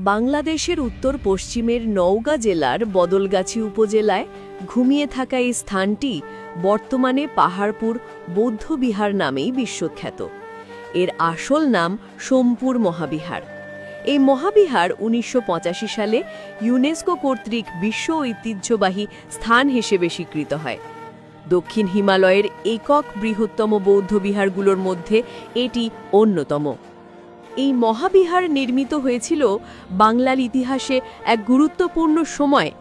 বাংলাদেশের উত্তর পশ্চিমের নওগাঁ জেলার বদলগাছি উপজেলায় ঘুমিয়ে থাকা এই স্থানটি বর্তমানে পাহাড়পুর বৌদ্ধবিহার নামেই বিশ্বখ্যাত। এর আসল নাম সোমপুর মহাবিহার। এই মহাবিহার ১৯৮৫ সালে ইউনেস্কো কর্তৃক বিশ্ব ঐতিহ্যবাহী স্থান হিসেবে স্বীকৃত হয়। দক্ষিণ হিমালয়ের একক বৃহত্তম বৌদ্ধবিহারগুলোর মধ্যে এটি অন্যতম। এই মহাবিহার নির্মিত হয়েছিল বাংলার ইতিহাসে এক গুরুত্বপূর্ণ সময়,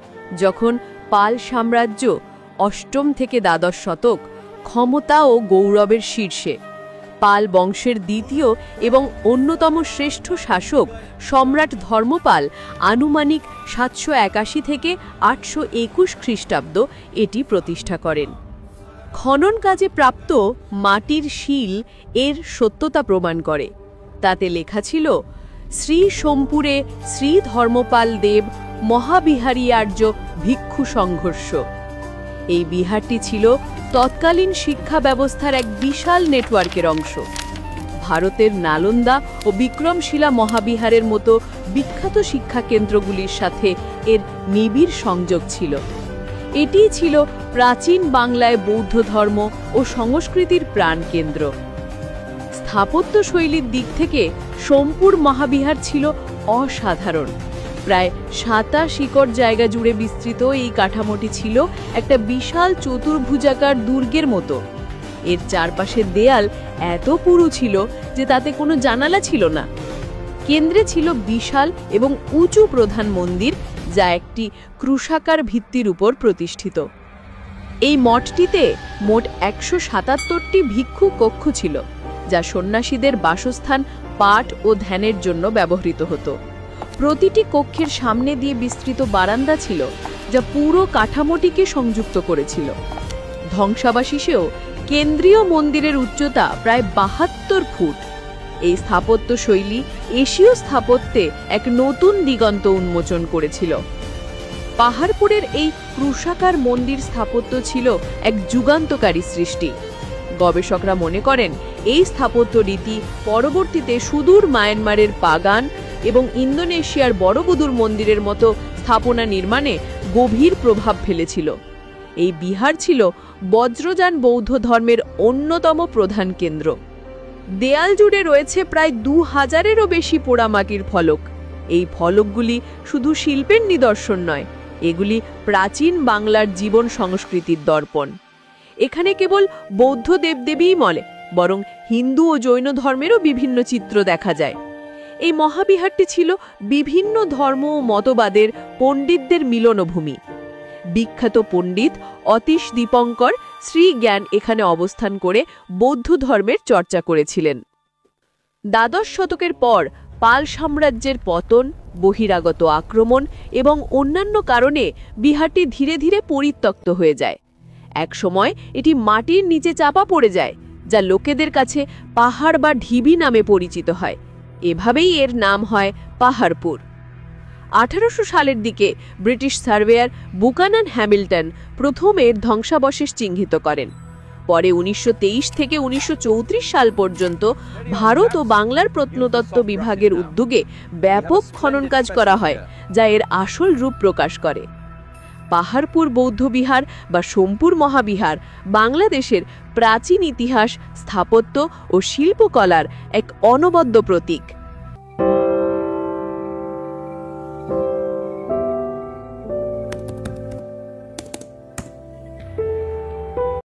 যখন পাল সাম্রাজ্য অষ্টম থেকে দ্বাদশ শতক ক্ষমতা ও গৌরবের শীর্ষে। পাল বংশের দ্বিতীয় এবং অন্যতম শ্রেষ্ঠ শাসক সম্রাট ধর্মপাল আনুমানিক ৭৮১ থেকে ৮২১ খ্রিস্টাব্দ এটি প্রতিষ্ঠা করেন। খনন কাজে প্রাপ্ত মাটির শিল এর সত্যতা প্রমাণ করে। তাতে লেখা ছিল, শ্রী সোমপুরে শ্রী ধর্মপাল দেব মহাবিহারী আর্য ভিক্ষু সংঘর্ষ। এই বিহারটি ছিল তৎকালীন শিক্ষা ব্যবস্থার এক বিশাল নেটওয়ার্কের অংশ। ভারতের নালন্দা ও বিক্রমশিলা মহাবিহারের মতো বিখ্যাত শিক্ষা কেন্দ্রগুলির সাথে এর নিবিড় সংযোগ ছিল। এটিই ছিল প্রাচীন বাংলায় বৌদ্ধ ধর্ম ও সংস্কৃতির প্রাণকেন্দ্র। স্থাপত্য শৈলীর দিক থেকে সোমপুর মহাবিহার ছিল অসাধারণ। প্রায় ২৭ একর জায়গা জুড়ে বিস্তৃত এই কাঠামোটি ছিল একটা বিশাল চতুর্ভুজাকার দুর্গের মতো। এর চারপাশের দেয়াল এত পুরু ছিল যে তাতে কোনো জানালা ছিল না। কেন্দ্রে ছিল বিশাল এবং উঁচু প্রধান মন্দির, যা একটি ক্রুশাকার ভিত্তির উপর প্রতিষ্ঠিত। এই মঠটিতে মোট ১৭৭টি ভিক্ষু কক্ষ ছিল, যা সন্ন্যাসীদের বাসস্থান, পাঠ ও ধ্যানের জন্য ব্যবহৃত হতো। প্রতিটি কক্ষের সামনে দিয়ে বিস্তৃত বারান্দা ছিল, যা পুরো কাঠামোটিকে সংযুক্ত করেছিল। ধ্বংসাবশেষেও কেন্দ্রীয় মন্দিরের উচ্চতা প্রায় ৭২ ফুট। এই স্থাপত্য শৈলী এশীয় স্থাপত্যে এক নতুন দিগন্ত উন্মোচন করেছিল। পাহাড়পুরের এই ক্রুশাকার মন্দির স্থাপত্য ছিল এক যুগান্তকারী সৃষ্টি। গবেষকরা মনে করেন, এই স্থাপত্য রীতি পরবর্তীতে সুদূর মায়ানমারের পাগান এবং ইন্দোনেশিয়ার বড়বুদুর মন্দিরের মতো স্থাপনা নির্মাণে গভীর প্রভাব ফেলেছিল। এই বিহার ছিল বজ্রযান বৌদ্ধ ধর্মের অন্যতম প্রধান কেন্দ্র। দেয়াল জুড়ে রয়েছে প্রায় ২০০০-এরও বেশি পোড়ামাটির ফলক। এই ফলকগুলি শুধু শিল্পের নিদর্শন নয়, এগুলি প্রাচীন বাংলার জীবন সংস্কৃতির দর্পণ। এখানে কেবল বৌদ্ধ দেবদেবীই নয়, বরং হিন্দু ও জৈন ধর্মেরও বিভিন্ন চিত্র দেখা যায়। এই মহাবিহারটি ছিল বিভিন্ন ধর্ম ও মতবাদের পণ্ডিতদের মিলনভূমি। বিখ্যাত পণ্ডিত অতীশ দীপঙ্কর শ্রীজ্ঞান এখানে অবস্থান করে বৌদ্ধ ধর্মের চর্চা করেছিলেন। দ্বাদশ শতকের পর পাল সাম্রাজ্যের পতন, বহিরাগত আক্রমণ এবং অন্যান্য কারণে বিহারটি ধীরে ধীরে পরিত্যক্ত হয়ে যায়। একসময় এটি মাটির নিচে চাপা পড়ে যায়, যা লোকেদের কাছে পাহাড় বা ঢিবি নামে পরিচিত হয়। এভাবেই এর নাম হয় পাহাড়পুর। ১৮০০ সালের দিকে ব্রিটিশ সার্ভেয়ার বুকানান হ্যামিল্টন প্রথম এর ধ্বংসাবশেষ চিহ্নিত করেন। পরে ১৯২৩ থেকে ১৯৩৪ সাল পর্যন্ত ভারত ও বাংলার প্রত্নতত্ত্ব বিভাগের উদ্যোগে ব্যাপক খনন কাজ করা হয়, যা এর আসল রূপ প্রকাশ করে। পাহাড়পুর বৌদ্ধবিহার বা সোমপুর মহাবিহার বাংলাদেশের প্রাচীন ইতিহাস, স্থাপত্য ও শিল্পকলার এক অনবদ্য প্রতীক।